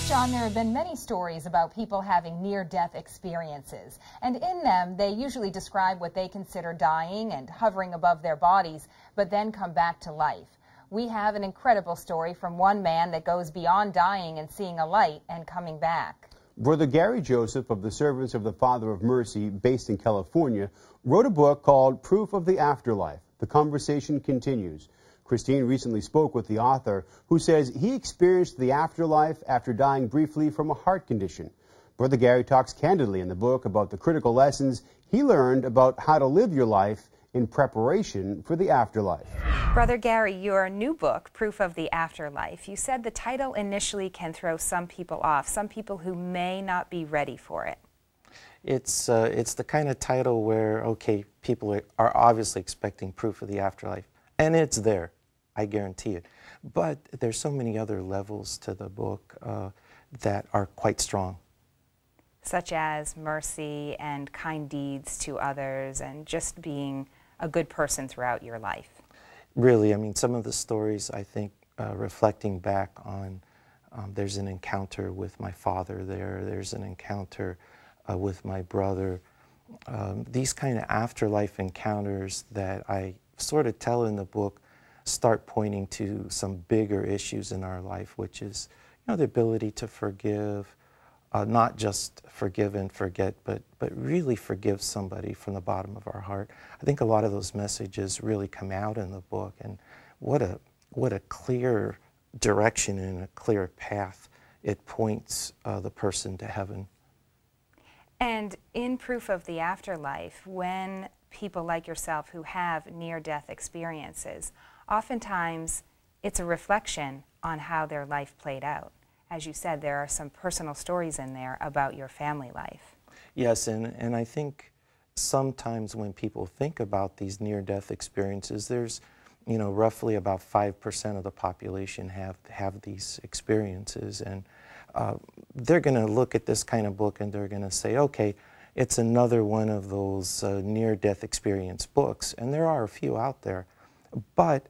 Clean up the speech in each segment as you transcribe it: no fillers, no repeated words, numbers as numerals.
John, there have been many stories about people having near-death experiences, and in them they usually describe what they consider dying and hovering above their bodies, but then come back to life. We have an incredible story from one man that goes beyond dying and seeing a light and coming back. Brother Gary Joseph of the Servants of the Father of Mercy, based in California, wrote a book called Proof of the Afterlife. The conversation continues. Christine recently spoke with the author, who says he experienced the afterlife after dying briefly from a heart condition. Brother Gary talks candidly in the book about the critical lessons he learned about how to live your life in preparation for the afterlife. Brother Gary, your new book, Proof of the Afterlife, you said the title initially can throw some people off, some people who may not be ready for it. It's the kind of title where, okay, people are obviously expecting proof of the afterlife, and it's there. I guarantee it. But there's so many other levels to the book that are quite strong. Such as mercy and kind deeds to others and just being a good person throughout your life. Really, I mean, some of the stories, I think, reflecting back on, there's an encounter with my father there's an encounter with my brother. These kind of afterlife encounters that I sort of tell in the book start pointing to some bigger issues in our life, which is, the ability to forgive, not just forgive and forget, but really forgive somebody from the bottom of our heart. I think a lot of those messages really come out in the book, and what a clear direction and a clear path it points the person to heaven. And in Proof of the Afterlife, when people like yourself who have near-death experiences, oftentimes it's a reflection on how their life played out. As you said, there are some personal stories in there about your family life. Yes, and I think sometimes when people think about these near-death experiences, there's, roughly about 5% of the population have these experiences, and they're going to look at this kind of book and they're going to say, okay, it's another one of those near-death experience books, and there are a few out there. But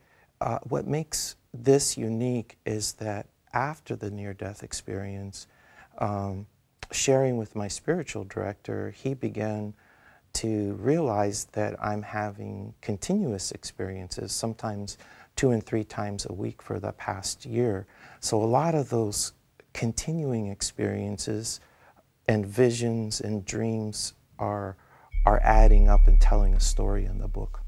what makes this unique is that after the near-death experience, sharing with my spiritual director, he began to realize that I'm having continuous experiences, sometimes 2 and 3 times a week for the past year. So a lot of those continuing experiences and visions and dreams are adding up and telling a story in the book.